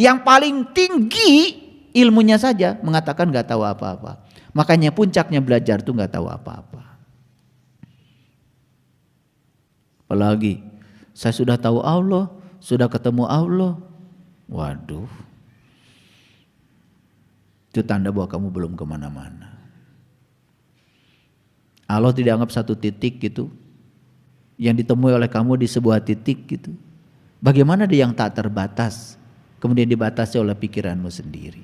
yang paling tinggi ilmunya saja mengatakan nggak tahu apa-apa. Makanya puncaknya belajar tuh nggak tahu apa-apa. Apalagi saya sudah tahu Allah, sudah ketemu Allah. Waduh, itu tanda bahwa kamu belum kemana-mana. Allah tidak anggap satu titik gitu, yang ditemui oleh kamu di sebuah titik gitu. Bagaimana dia yang tak terbatas, kemudian dibatasi oleh pikiranmu sendiri?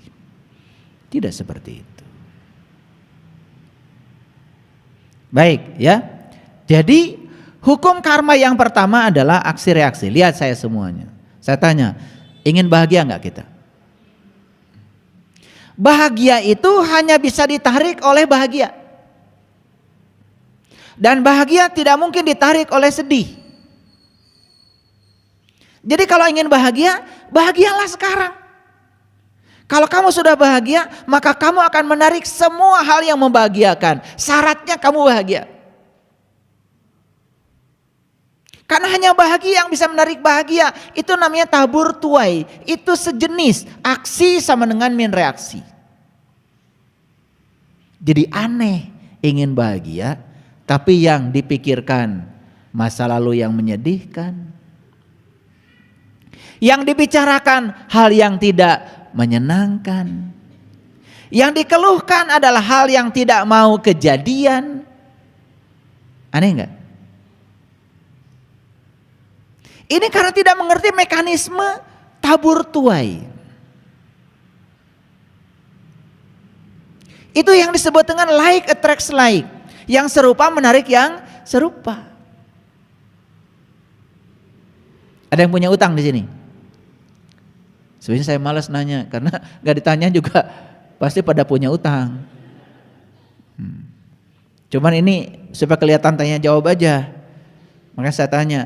Tidak seperti itu. Baik ya, jadi hukum karma yang pertama adalah aksi reaksi. Lihat saya semuanya. Saya tanya, ingin bahagia enggak kita? Bahagia itu hanya bisa ditarik oleh bahagia. Dan bahagia tidak mungkin ditarik oleh sedih. Jadi kalau ingin bahagia, bahagialah sekarang. Kalau kamu sudah bahagia, maka kamu akan menarik semua hal yang membahagiakan. Syaratnya kamu bahagia. Karena hanya bahagia yang bisa menarik bahagia. Itu namanya tabur tuai. Itu sejenis aksi sama dengan min reaksi. Jadi aneh ingin bahagia, tapi yang dipikirkan masa lalu yang menyedihkan. Yang dibicarakan hal yang tidak menyenangkan. Yang dikeluhkan adalah hal yang tidak mau kejadian. Aneh enggak? Ini karena tidak mengerti mekanisme tabur tuai. Itu yang disebut dengan like attracts like. Yang serupa menarik yang serupa. Ada yang punya utang di sini? Sebenarnya saya malas nanya karena gak ditanya juga pasti pada punya utang. Cuman ini supaya kelihatan tanya jawab aja. Makanya saya tanya.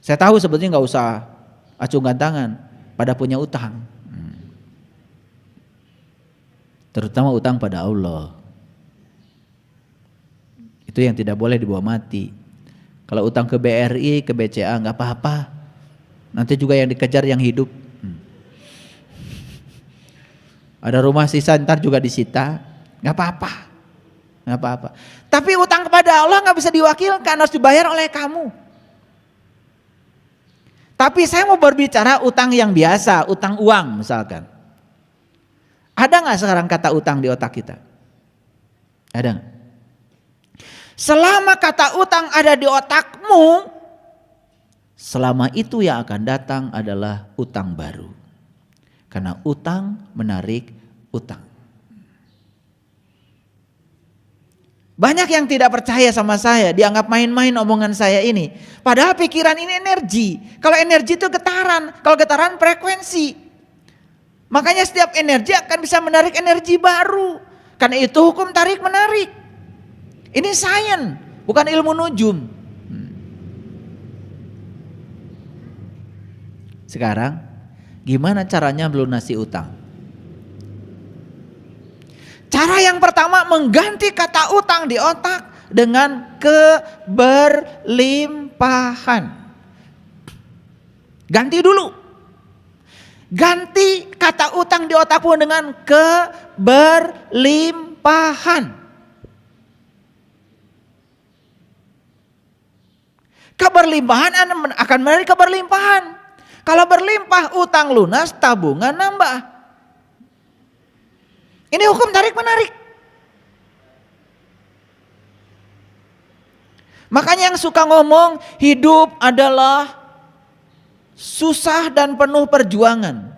Saya tahu sebetulnya gak usah acungkan tangan, pada punya utang. Terutama utang pada Allah. Itu yang tidak boleh dibawa mati. Kalau utang ke BRI, ke BCA gak apa-apa. Nanti juga yang dikejar yang hidup. Ada rumah sisa ntar juga disita. Gak apa-apa. Gak apa-apa. Tapi utang kepada Allah gak bisa diwakilkan, harus dibayar oleh kamu. Tapi saya mau berbicara utang yang biasa, utang uang misalkan. Ada gak sekarang kata utang di otak kita? Ada gak? Selama kata utang ada di otakmu, selama itu yang akan datang adalah utang baru. Karena utang menarik utang. Banyak yang tidak percaya sama saya, dianggap main-main omongan saya ini. Padahal pikiran ini energi. Kalau energi itu getaran, kalau getaran frekuensi. Makanya setiap energi akan bisa menarik energi baru. Karena itu hukum tarik menarik. Ini sains, bukan ilmu nujum. Sekarang, gimana caranya melunasi utang? Cara yang pertama mengganti kata utang di otak dengan keberlimpahan. Ganti dulu. Ganti kata utang di otakmu dengan keberlimpahan. Keberlimpahan akan menarik keberlimpahan. Kalau berlimpah utang lunas, tabungan nambah. Ini hukum tarik menarik. Makanya yang suka ngomong hidup adalah susah dan penuh perjuangan.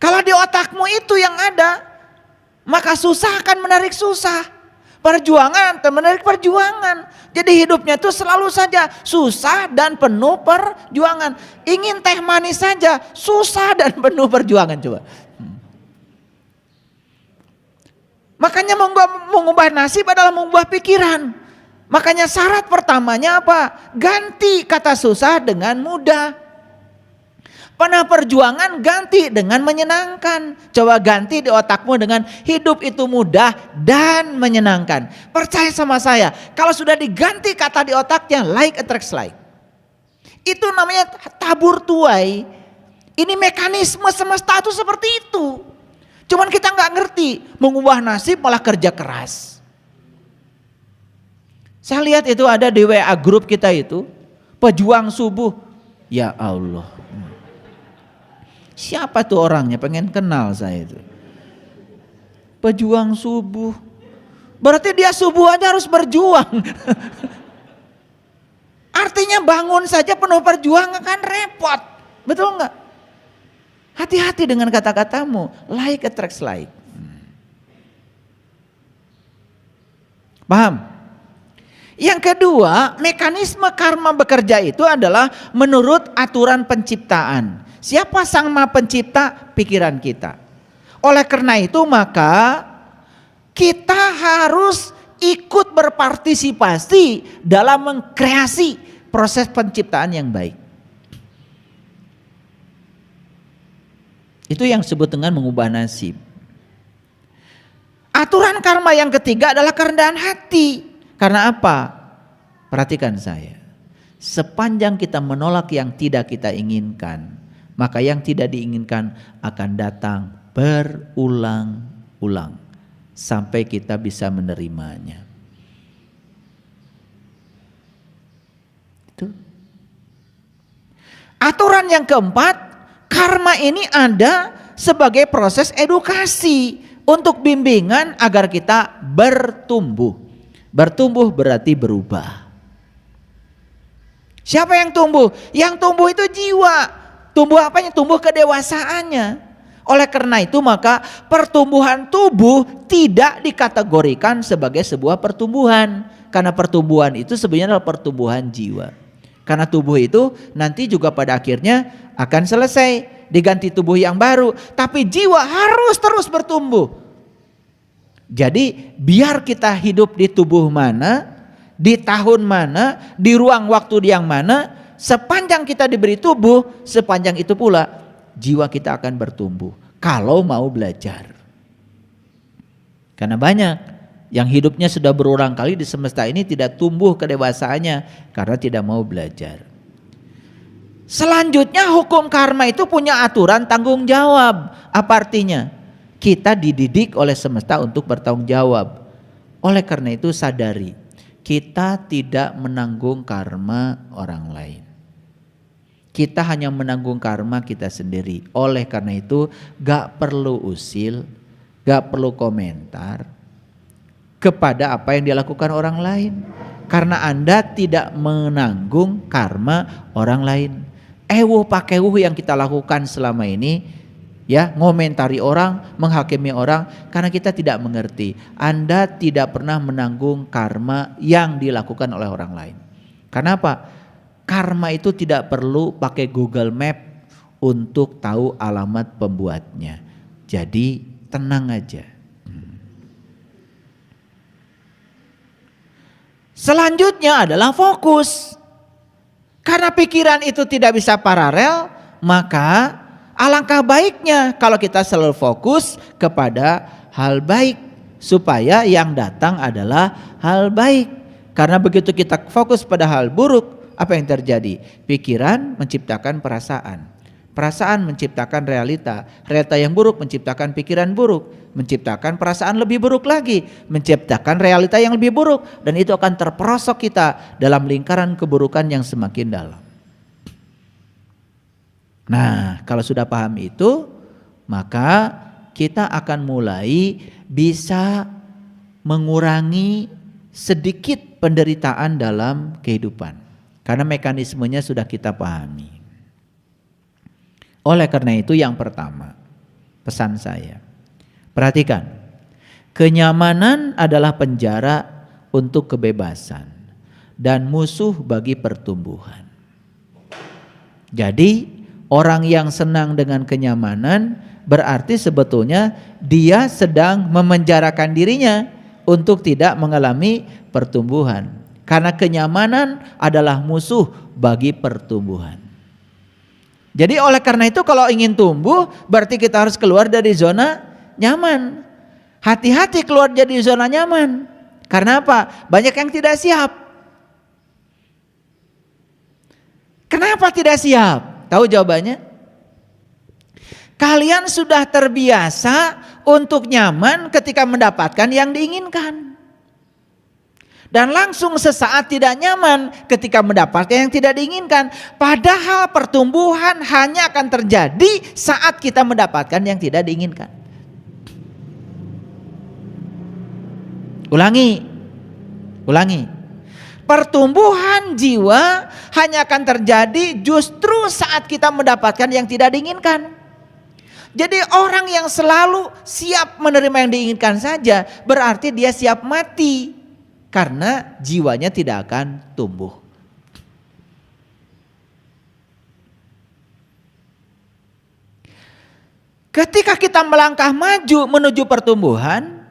Kalau di otakmu itu yang ada, maka susah akan menarik susah. Perjuangan akan menarik perjuangan. Jadi hidupnya itu selalu saja susah dan penuh perjuangan. Ingin teh manis saja susah dan penuh perjuangan, coba. Makanya mengubah nasib adalah mengubah pikiran. Makanya syarat pertamanya apa? Ganti kata susah dengan mudah. Pernah perjuangan ganti dengan menyenangkan. Coba ganti di otakmu dengan hidup itu mudah dan menyenangkan. Percaya sama saya, kalau sudah diganti kata di otaknya like attracts like. Itu namanya tabur tuai. Ini mekanisme semesta itu seperti itu. Cuman kita nggak ngerti, mengubah nasib malah kerja keras. Saya lihat itu ada di WA grup kita itu, pejuang subuh. Ya Allah. Siapa tuh orangnya? Pengen kenal saya itu. Pejuang subuh. Berarti dia subuh aja harus berjuang. Artinya bangun saja penuh perjuangan kan repot. Betul nggak? Hati-hati dengan kata-katamu. Like attracts like. Paham? Yang kedua, mekanisme karma bekerja itu adalah menurut aturan penciptaan. Siapa sang maha pencipta? Pikiran kita. Oleh karena itu maka kita harus ikut berpartisipasi dalam mengkreasi proses penciptaan yang baik. Itu yang disebut dengan mengubah nasib. Aturan karma yang ketiga adalah kerendahan hati. Karena apa? Perhatikan saya. Sepanjang kita menolak yang tidak kita inginkan, maka yang tidak diinginkan akan datang berulang-ulang sampai kita bisa menerimanya. Itu. Aturan yang keempat, karma ini ada sebagai proses edukasi untuk bimbingan agar kita bertumbuh. Bertumbuh berarti berubah. Siapa yang tumbuh? Yang tumbuh itu jiwa. Tumbuh apanya? Tumbuh kedewasaannya. Oleh karena itu maka pertumbuhan tubuh tidak dikategorikan sebagai sebuah pertumbuhan. Karena pertumbuhan itu sebenarnya adalah pertumbuhan jiwa. Karena tubuh itu nanti juga pada akhirnya akan selesai. Diganti tubuh yang baru. Tapi jiwa harus terus bertumbuh. Jadi biar kita hidup di tubuh mana, di tahun mana, di ruang waktu yang mana, sepanjang kita diberi tubuh, sepanjang itu pula jiwa kita akan bertumbuh. Kalau mau belajar. Karena banyak yang hidupnya sudah berulang kali di semesta ini tidak tumbuh kedewasaannya karena tidak mau belajar. Selanjutnya hukum karma itu punya aturan tanggung jawab. Apa artinya? Kita dididik oleh semesta untuk bertanggung jawab. Oleh karena itu sadari, kita tidak menanggung karma orang lain. Kita hanya menanggung karma kita sendiri. Oleh karena itu gak perlu usil, gak perlu komentar kepada apa yang dilakukan orang lain. Karena Anda tidak menanggung karma orang lain. Ewuh pakewuh yang kita lakukan selama ini, ya, ngomentari orang, menghakimi orang karena kita tidak mengerti. Anda tidak pernah menanggung karma yang dilakukan oleh orang lain. Karena apa? Karma itu tidak perlu pakai Google Map untuk tahu alamat pembuatnya. Jadi tenang aja. Selanjutnya adalah fokus. Karena pikiran itu tidak bisa paralel, maka alangkah baiknya kalau kita selalu fokus kepada hal baik supaya yang datang adalah hal baik. Karena begitu kita fokus pada hal buruk, apa yang terjadi? Pikiran menciptakan perasaan. Perasaan menciptakan realita. Realita yang buruk menciptakan pikiran buruk, menciptakan perasaan lebih buruk lagi, menciptakan realita yang lebih buruk, dan itu akan terperosok kita dalam lingkaran keburukan yang semakin dalam. Nah, kalau sudah paham itu, maka kita akan mulai bisa mengurangi sedikit penderitaan dalam kehidupan. Karena mekanismenya sudah kita pahami. Oleh karena itu yang pertama, pesan saya, perhatikan, kenyamanan adalah penjara untuk kebebasan dan musuh bagi pertumbuhan. Jadi orang yang senang dengan kenyamanan berarti sebetulnya dia sedang memenjarakan dirinya untuk tidak mengalami pertumbuhan. Karena kenyamanan adalah musuh bagi pertumbuhan. Jadi oleh karena itu kalau ingin tumbuh berarti kita harus keluar dari zona nyaman. Hati-hati keluar dari zona nyaman. Karena apa? Banyak yang tidak siap. Kenapa tidak siap? Tahu jawabannya? Kalian sudah terbiasa untuk nyaman ketika mendapatkan yang diinginkan. Dan langsung sesaat tidak nyaman ketika mendapatkan yang tidak diinginkan. Padahal pertumbuhan hanya akan terjadi saat kita mendapatkan yang tidak diinginkan. Ulangi. Pertumbuhan jiwa hanya akan terjadi justru saat kita mendapatkan yang tidak diinginkan. Jadi orang yang selalu siap menerima yang diinginkan saja berarti dia siap mati. Karena jiwanya tidak akan tumbuh. Ketika kita melangkah maju menuju pertumbuhan,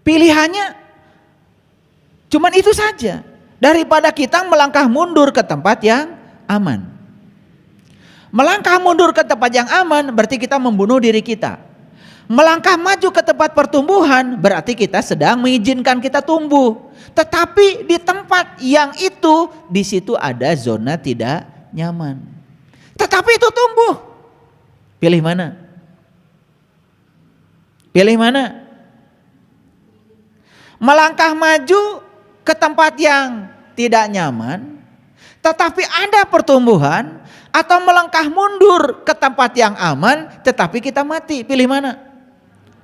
pilihannya cuman itu saja. Daripada kita melangkah mundur ke tempat yang aman. Melangkah mundur ke tempat yang aman berarti kita membunuh diri kita. Melangkah maju ke tempat pertumbuhan berarti kita sedang mengizinkan kita tumbuh. Tetapi di tempat yang itu, di situ ada zona tidak nyaman. Tetapi itu tumbuh. Pilih mana? Pilih mana? Melangkah maju ke tempat yang tidak nyaman, tetapi ada pertumbuhan, atau melangkah mundur ke tempat yang aman, tetapi kita mati. Pilih mana?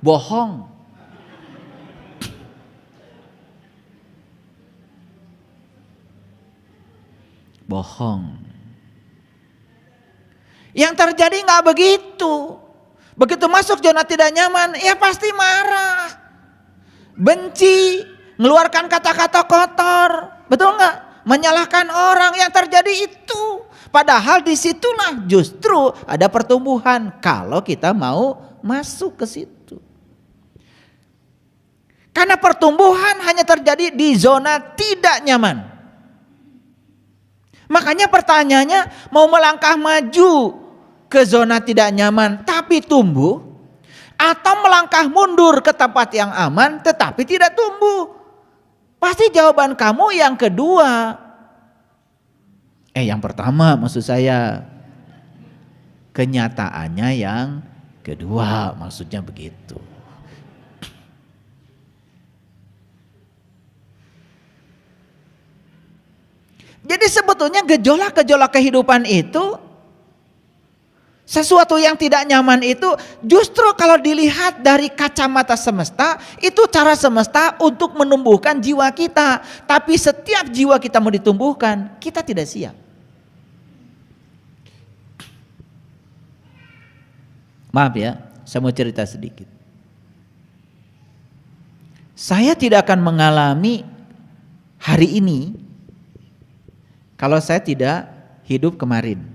Bohong. Bohong. Yang terjadi nggak begitu. Begitu masuk zona tidak nyaman, ya pasti marah, benci, ngeluarkan kata-kata kotor, betul nggak? Menyalahkan orang. Yang terjadi itu. Padahal disitulah justru ada pertumbuhan kalau kita mau masuk ke situ. Karena pertumbuhan hanya terjadi di zona tidak nyaman. Makanya pertanyaannya, mau melangkah maju ke zona tidak nyaman tapi tumbuh, atau melangkah mundur ke tempat yang aman tetapi tidak tumbuh? Pasti jawaban kamu yang kedua. Yang pertama maksud saya. Kenyataannya yang kedua, maksudnya begitu. Jadi sebetulnya gejolak-gejolak kehidupan itu, sesuatu yang tidak nyaman itu justru kalau dilihat dari kacamata semesta, itu cara semesta untuk menumbuhkan jiwa kita. Tapi setiap jiwa kita mau ditumbuhkan, kita tidak siap. Maaf ya, saya mau cerita sedikit. Saya tidak akan mengalami hari ini kalau saya tidak hidup kemarin.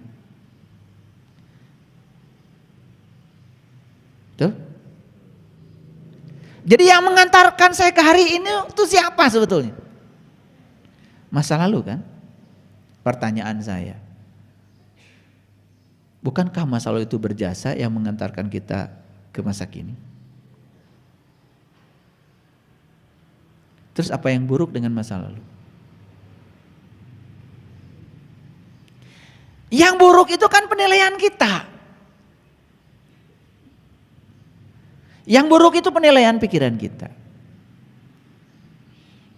Tuh. Jadi yang mengantarkan saya ke hari ini itu siapa sebetulnya? Masa lalu kan? Pertanyaan saya. Bukankah masa lalu itu berjasa yang mengantarkan kita ke masa kini? Terus apa yang buruk dengan masa lalu? Yang buruk itu kan penilaian kita. Yang buruk itu penilaian pikiran kita.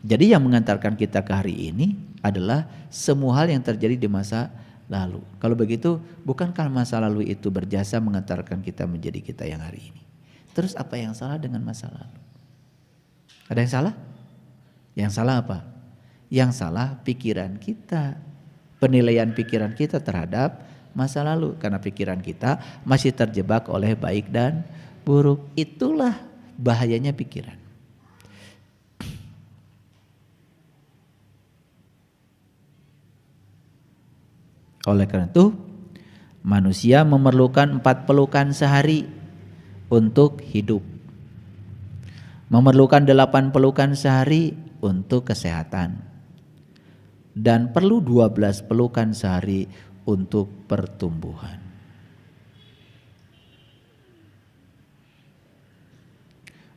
Jadi yang mengantarkan kita ke hari ini adalah semua hal yang terjadi di masa lalu. Kalau begitu, bukankah masa lalu itu berjasa mengantarkan kita menjadi kita yang hari ini? Terus apa yang salah dengan masa lalu? Ada yang salah? Yang salah apa? Yang salah pikiran kita. Penilaian pikiran kita terhadap masa lalu. Karena pikiran kita masih terjebak oleh baik dan buruk. Itulah bahayanya pikiran. Oleh karena itu, manusia memerlukan 4 pelukan sehari untuk hidup. Memerlukan 8 pelukan sehari untuk kesehatan. Dan perlu 12 pelukan sehari untuk pertumbuhan.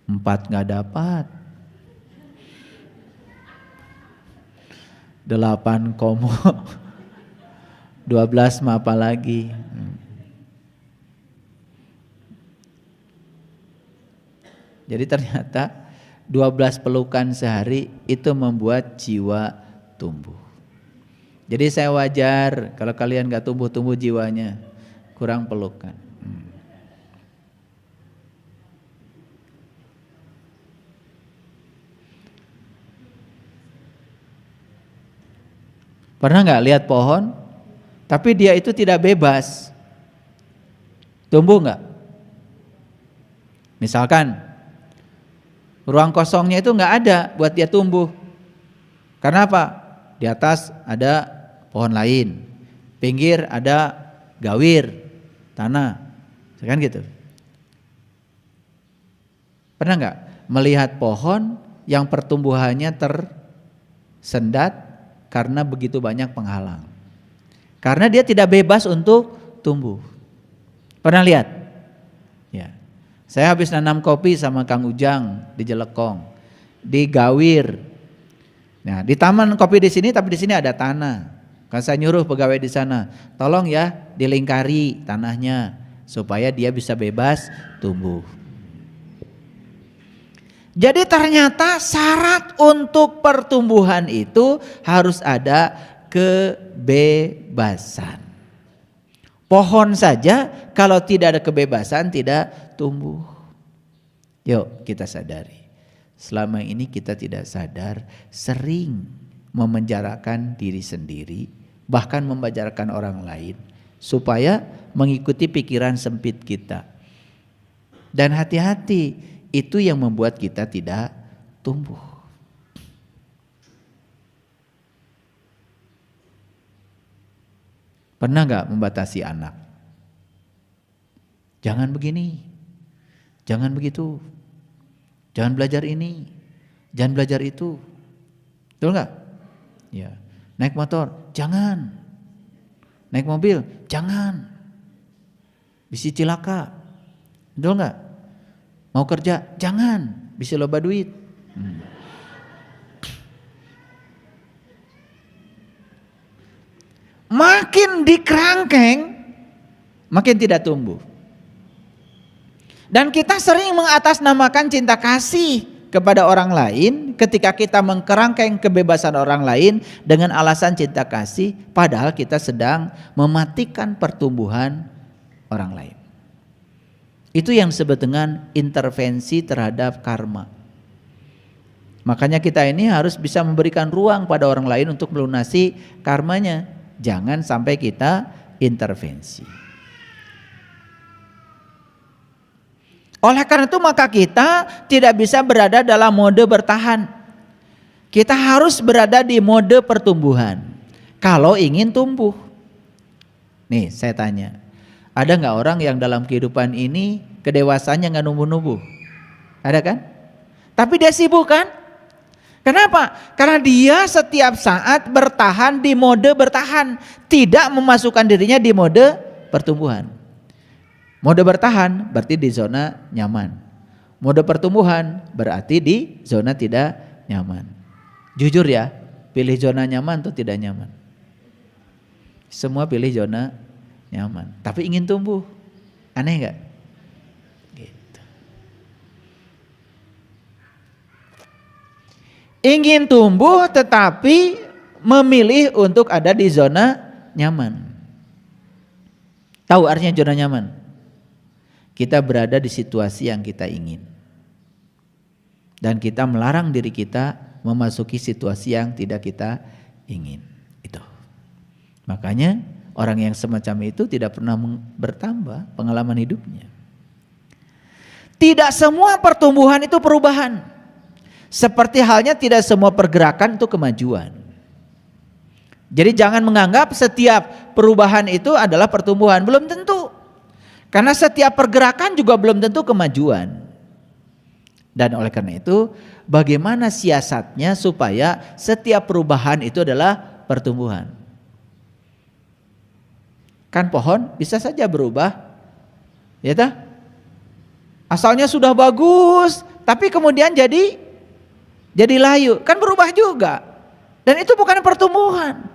Empat nggak dapat. 8 komo 12 mah apa lagi. Jadi ternyata 12 pelukan sehari itu membuat jiwa tumbuh. Jadi saya wajar kalau kalian gak tumbuh-tumbuh jiwanya, kurang pelukan. Pernah gak lihat pohon, tapi dia itu tidak bebas? Tumbuh gak? Misalkan ruang kosongnya itu gak ada buat dia tumbuh. Karena apa? Di atas ada pohon lain, pinggir ada gawir, tanah, kan gitu. Pernah gak melihat pohon yang pertumbuhannya tersendat karena begitu banyak penghalang? Karena dia tidak bebas untuk tumbuh. Pernah lihat? Ya. Saya habis nanam kopi sama Kang Ujang di Jelekong, di Gawir. Nah, di taman kopi di sini, tapi di sini ada tanah. Kan saya nyuruh pegawai di sana, tolong ya dilingkari tanahnya supaya dia bisa bebas tumbuh. Jadi ternyata syarat untuk pertumbuhan itu harus ada kebebasan. Pohon saja kalau tidak ada kebebasan tidak tumbuh. Yuk kita sadari, selama ini kita tidak sadar sering memenjarakan diri sendiri, bahkan mempenjarakan orang lain supaya mengikuti pikiran sempit kita. Dan hati-hati, itu yang membuat kita tidak tumbuh. Pernah gak membatasi anak? Jangan begini, jangan begitu, jangan belajar ini, jangan belajar itu. Betul gak? Ya. Naik motor, jangan. Naik mobil, jangan. Bisa cilaka. Betul gak? Mau kerja, jangan, bisa loba duit. Makin dikerangkeng, makin tidak tumbuh. Dan kita sering mengatasnamakan cinta kasih kepada orang lain ketika kita mengkerangkeng kebebasan orang lain dengan alasan cinta kasih, padahal kita sedang mematikan pertumbuhan orang lain. Itu yang disebut dengan intervensi terhadap karma. Makanya kita ini harus bisa memberikan ruang pada orang lain untuk melunasi karmanya. Jangan sampai kita intervensi. Oleh karena itu maka kita tidak bisa berada dalam mode bertahan. Kita harus berada di mode pertumbuhan kalau ingin tumbuh. Nih saya tanya, ada gak orang yang dalam kehidupan ini kedewasannya gak numbuh-numbuh? Ada kan? Tapi dia sibuk kan? Kenapa? Karena dia setiap saat bertahan di mode bertahan, tidak memasukkan dirinya di mode pertumbuhan. Mode bertahan berarti di zona nyaman. Mode pertumbuhan berarti di zona tidak nyaman. Jujur ya, pilih zona nyaman atau tidak nyaman? Semua pilih zona nyaman, tapi ingin tumbuh. Aneh gak? Gitu. Ingin tumbuh tetapi memilih untuk ada di zona nyaman. Tahu artinya zona nyaman? Kita berada di situasi yang kita ingin. Dan kita melarang diri kita memasuki situasi yang tidak kita ingin. Itu. Makanya orang yang semacam itu tidak pernah bertambah pengalaman hidupnya. Tidak semua pertumbuhan itu perubahan. Seperti halnya tidak semua pergerakan itu kemajuan. Jadi jangan menganggap setiap perubahan itu adalah pertumbuhan. Belum tentu. Karena setiap pergerakan juga belum tentu kemajuan. Dan oleh karena itu bagaimana siasatnya supaya setiap perubahan itu adalah pertumbuhan. Kan pohon bisa saja berubah, ya tak? Asalnya sudah bagus, tapi kemudian jadi layu, kan berubah juga. Dan itu bukan pertumbuhan.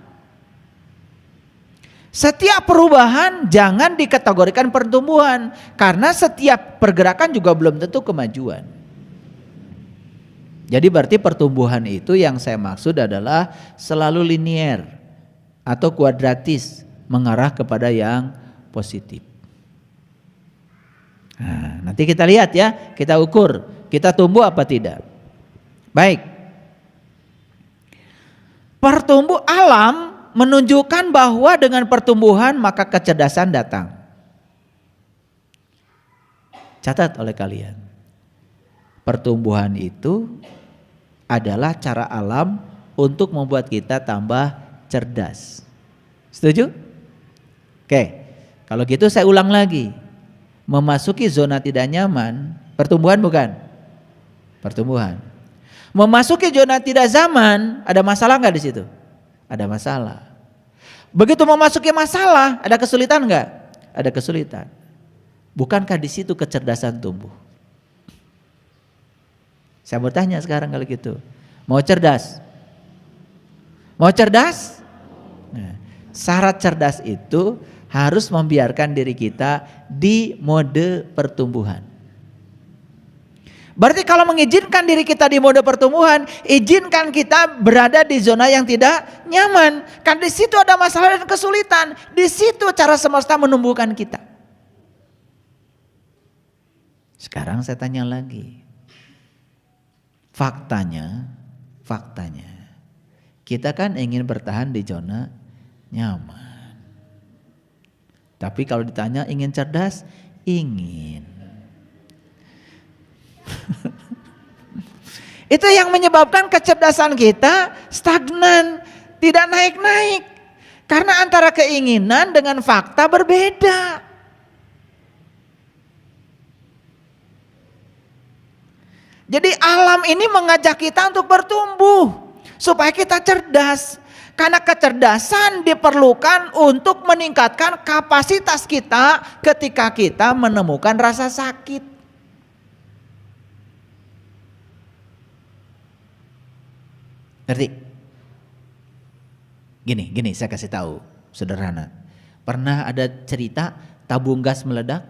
Setiap perubahan jangan dikategorikan pertumbuhan, karena setiap pergerakan juga belum tentu kemajuan. Jadi berarti pertumbuhan itu yang saya maksud adalah selalu linier atau kuadratis, mengarah kepada yang positif. Nah, nanti kita lihat ya, kita ukur, kita tumbuh apa tidak. Baik. Pertumbuh alam menunjukkan bahwa dengan pertumbuhan maka kecerdasan datang. Catat oleh kalian. Pertumbuhan itu adalah cara alam untuk membuat kita tambah cerdas. Setuju? Oke. Kalau gitu saya ulang lagi. Memasuki zona tidak nyaman, pertumbuhan bukan? Pertumbuhan. Memasuki zona tidak zaman, ada masalah nggak di situ? Ada masalah. Begitu memasuki masalah, ada kesulitan nggak? Ada kesulitan. Bukankah di situ kecerdasan tumbuh? Saya mau tanya sekarang kalau gitu. Mau cerdas? Mau cerdas? Nah, syarat cerdas itu harus membiarkan diri kita di mode pertumbuhan. Berarti kalau mengizinkan diri kita di mode pertumbuhan, izinkan kita berada di zona yang tidak nyaman. Kan di situ ada masalah dan kesulitan. Di situ cara semesta menumbuhkan kita. Sekarang saya tanya lagi. Faktanya, kita kan ingin bertahan di zona nyaman. Tapi kalau ditanya ingin cerdas, ingin. Itu yang menyebabkan kecerdasan kita stagnan, tidak naik-naik. Karena antara keinginan dengan fakta berbeda. Jadi alam ini mengajak kita untuk bertumbuh supaya kita cerdas. Karena kecerdasan diperlukan untuk meningkatkan kapasitas kita ketika kita menemukan rasa sakit. Ngerti? Gini saya kasih tahu, sederhana. Pernah ada cerita tabung gas meledak?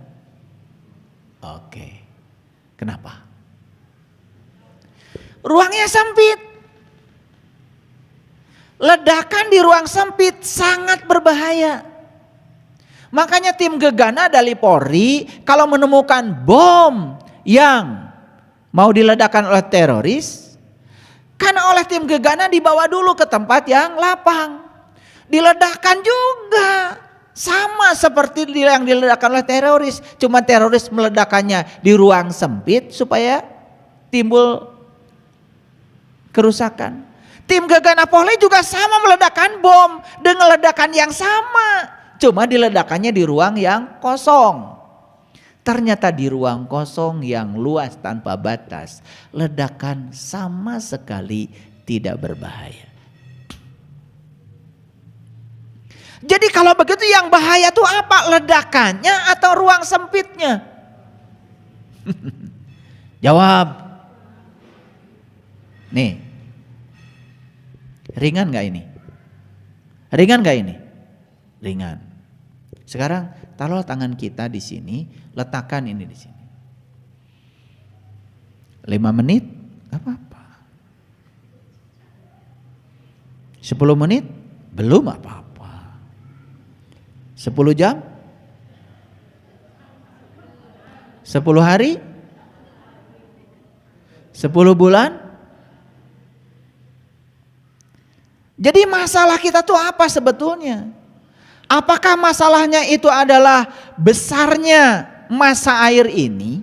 Oke. Kenapa? Ruangnya sempit. Ledakan di ruang sempit sangat berbahaya. Makanya tim gegana dari Polri kalau menemukan bom yang mau diledakkan oleh teroris, karena oleh tim gegana dibawa dulu ke tempat yang lapang. Diledakkan juga sama seperti yang diledakkan oleh teroris, cuma teroris meledakannya di ruang sempit supaya timbul kerusakan. Tim gegana Polri juga sama meledakkan bom dengan ledakan yang sama, cuma diledakannya di ruang yang kosong. Ternyata di ruang kosong yang luas tanpa batas, ledakan sama sekali tidak berbahaya. Jadi kalau begitu yang bahaya itu apa? Ledakannya atau ruang sempitnya? Jawab. Nih. Ringan gak ini? Ringan gak ini? Ringan. Sekarang taruh tangan kita di sini, letakkan ini di sini. 5 menit, gak apa-apa. 10 menit, belum apa-apa. 10 jam? 10 hari? 10 bulan? Jadi masalah kita tuh apa sebetulnya? Apakah masalahnya itu adalah besarnya masa air ini?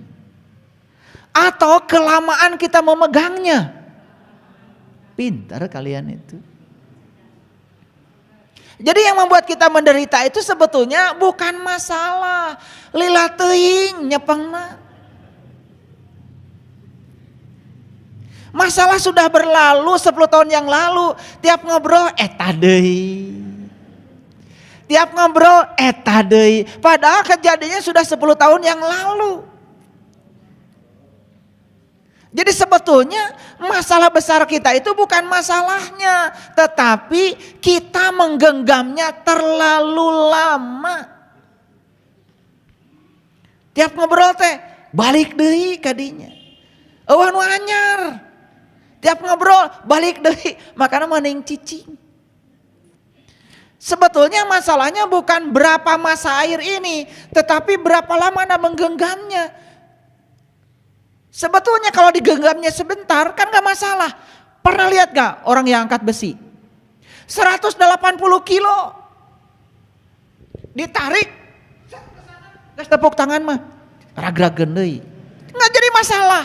Atau kelamaan kita memegangnya? Pintar kalian itu. Jadi yang membuat kita menderita itu sebetulnya bukan masalah. Lila teuing nyepengna. Masalah sudah berlalu 10 tahun yang lalu. Tiap ngobrol eta deui. Tiap ngobrol eta deui. Padahal kejadiannya sudah 10 tahun yang lalu. Jadi sebetulnya masalah besar kita itu bukan masalahnya, tetapi kita menggenggamnya terlalu lama. Tiap ngobrol teh balik deui kadinya. Eueuh nu anyar. Tiap ngobrol balik deui, makana mending cicing. Sebetulnya masalahnya bukan berapa masa air ini, tetapi berapa lama Anda menggenggamnya. Sebetulnya kalau digenggamnya sebentar kan gak masalah. Pernah lihat gak orang yang angkat besi? 180 kilo. Ditarik. Gas tepuk tangan mah. Ragrageun deui. Gak jadi masalah.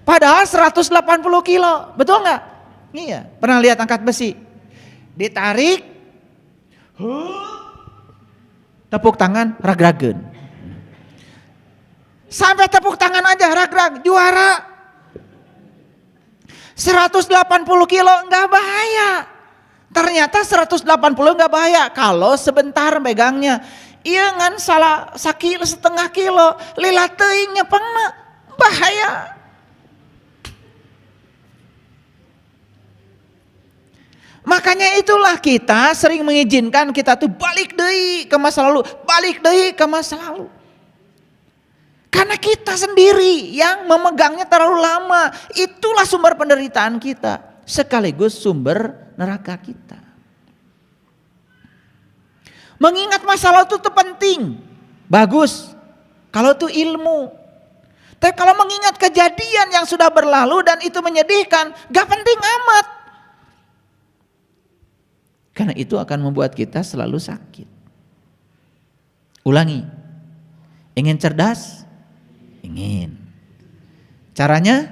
Padahal 180 kilo. Betul gak? Iya. Pernah lihat angkat besi? Ditarik. Tepuk tangan ragrageun. Sampai tepuk tangan aja ragrag, juara. 180 kilo enggak bahaya. Ternyata 180 enggak bahaya kalau sebentar megangnya. Iya ngan salah sakilo setengah kilo, lila teuingnya pengna bahaya. Makanya itulah kita sering mengizinkan kita tuh balik deui ke masa lalu, balik deui ke masa lalu. Karena kita sendiri yang memegangnya terlalu lama. Itulah sumber penderitaan kita. Sekaligus sumber neraka kita. Mengingat masa lalu itu penting. Bagus. Kalau itu ilmu. Tapi kalau mengingat kejadian yang sudah berlalu dan itu menyedihkan. Gak penting amat. Karena itu akan membuat kita selalu sakit. Ulangi. Ingin cerdas? Ingin. Caranya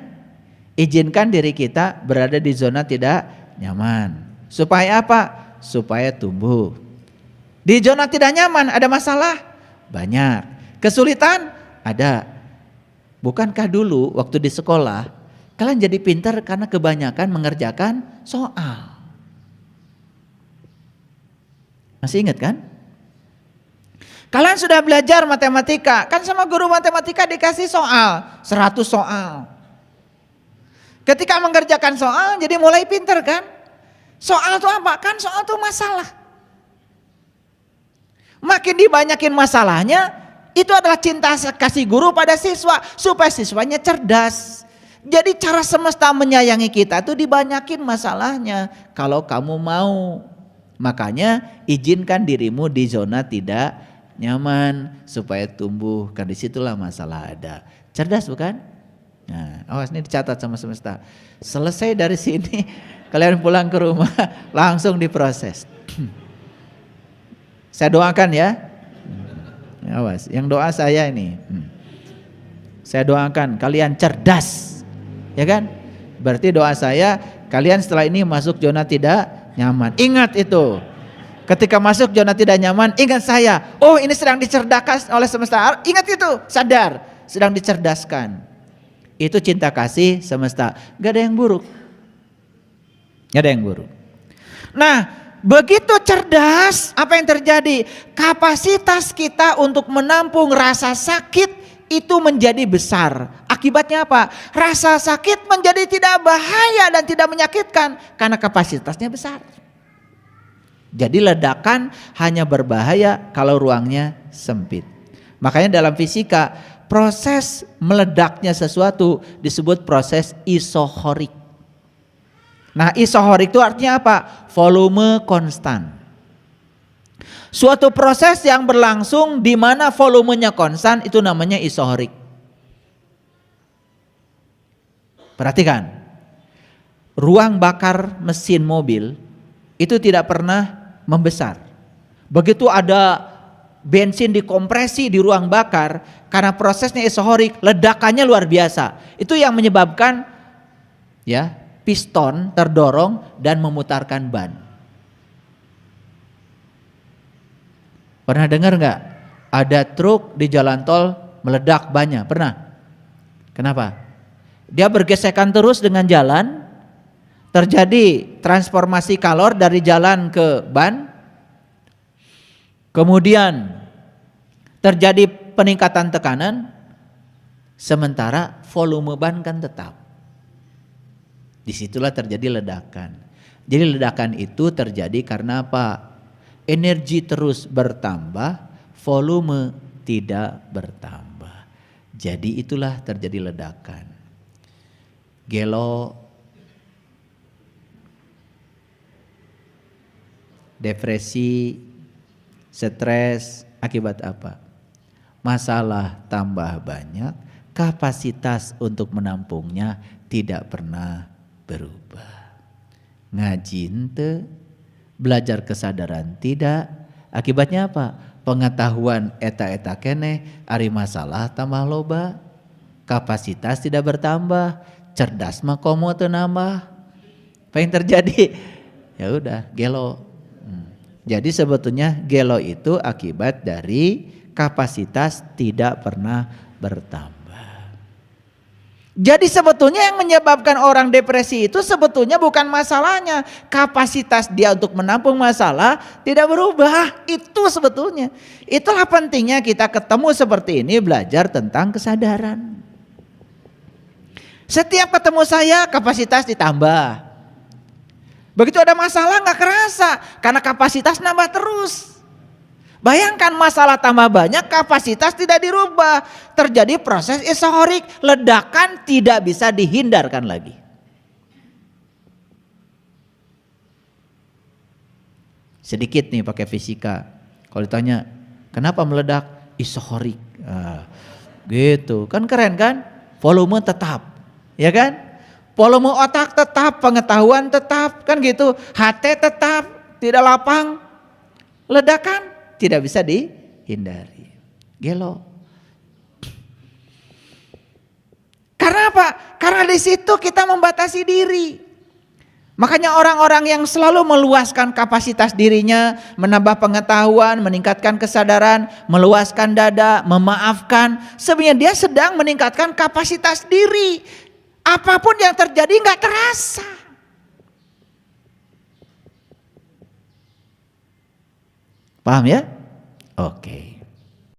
izinkan diri kita berada di zona tidak nyaman. Supaya apa? Supaya tumbuh. Di zona tidak nyaman ada masalah? Banyak. Kesulitan? Ada. Bukankah dulu waktu di sekolah kalian jadi pintar karena kebanyakan mengerjakan soal? Masih ingat kan? Kalian sudah belajar matematika, kan sama guru matematika dikasih soal, 100 soal. Ketika mengerjakan soal jadi mulai pinter kan? Soal itu apa? Kan soal itu masalah. Makin dibanyakin masalahnya, itu adalah cinta kasih guru pada siswa, supaya siswanya cerdas. Jadi cara semesta menyayangi kita itu dibanyakin masalahnya, kalau kamu mau. Makanya izinkan dirimu di zona tidak nyaman supaya tumbuh, kan disitulah masalah ada. Cerdas bukan? Nah, awas ini dicatat sama semesta. Selesai dari sini kalian pulang ke rumah langsung diproses. Saya doakan ya. Awas, yang doa saya ini. Saya doakan kalian cerdas, ya kan? Berarti doa saya kalian setelah ini masuk zona tidak nyaman. Ingat itu. Ketika masuk zona tidak nyaman, ingat saya. Oh, ini sedang dicerdaskan oleh semesta. Ingat itu, sadar, sedang dicerdaskan. Itu cinta kasih semesta. Gak ada yang buruk. Gak ada yang buruk. Nah, begitu cerdas, apa yang terjadi? Kapasitas kita untuk menampung rasa sakit itu menjadi besar. Akibatnya apa? Rasa sakit menjadi tidak bahaya dan tidak menyakitkan karena kapasitasnya besar. Jadi ledakan hanya berbahaya kalau ruangnya sempit. Makanya dalam fisika proses meledaknya sesuatu disebut proses isohorik. Nah, isohorik itu artinya apa? Volume konstan. Suatu proses yang berlangsung di mana volumenya konstan itu namanya isohorik. Perhatikan. Ruang bakar mesin mobil itu tidak pernah membesar. Begitu ada bensin dikompresi di ruang bakar, karena prosesnya isohorik, ledakannya luar biasa. Itu yang menyebabkan ya piston terdorong dan memutarkan ban. Pernah dengar nggak? Ada truk di jalan tol meledak bannya, pernah? Kenapa? Dia bergesekan terus dengan jalan. Terjadi transformasi kalor dari jalan ke ban. Kemudian terjadi peningkatan tekanan. Sementara volume ban kan tetap. Disitulah terjadi ledakan. Jadi ledakan itu terjadi karena apa? Energi terus bertambah, volume tidak bertambah. Jadi itulah terjadi ledakan. Gelo, depresi, stres, akibat apa? Masalah tambah banyak, kapasitas untuk menampungnya tidak pernah berubah. Ngaji ente, belajar kesadaran tidak, akibatnya apa? Pengetahuan eta-eta keneh, ari masalah tambah loba, kapasitas tidak bertambah, cerdas mah komo teu nambah. Apa yang terjadi? Ya udah, gelo. Jadi sebetulnya gelo itu akibat dari kapasitas tidak pernah bertambah. Jadi sebetulnya yang menyebabkan orang depresi itu sebetulnya bukan masalahnya. Kapasitas dia untuk menampung masalah tidak berubah. Itu sebetulnya. Itulah pentingnya kita ketemu seperti ini, belajar tentang kesadaran. Setiap ketemu saya kapasitas ditambah. Begitu ada masalah gak kerasa karena kapasitas nambah terus. Bayangkan masalah tambah banyak, kapasitas tidak dirubah. Terjadi proses isohorik, ledakan tidak bisa dihindarkan lagi. Sedikit nih pakai fisika. Kalau ditanya, kenapa meledak? Isohorik. Gitu, kan keren kan? Volume tetap, ya kan? Volume otak tetap, pengetahuan tetap, kan gitu. HT tetap, tidak lapang. Ledakan tidak bisa dihindari. Gelo. Karena apa? Karena di situ kita membatasi diri. Makanya orang-orang yang selalu meluaskan kapasitas dirinya, menambah pengetahuan, meningkatkan kesadaran, meluaskan dada, memaafkan, sebenarnya dia sedang meningkatkan kapasitas diri. Apapun yang terjadi nggak terasa. Paham ya? Oke.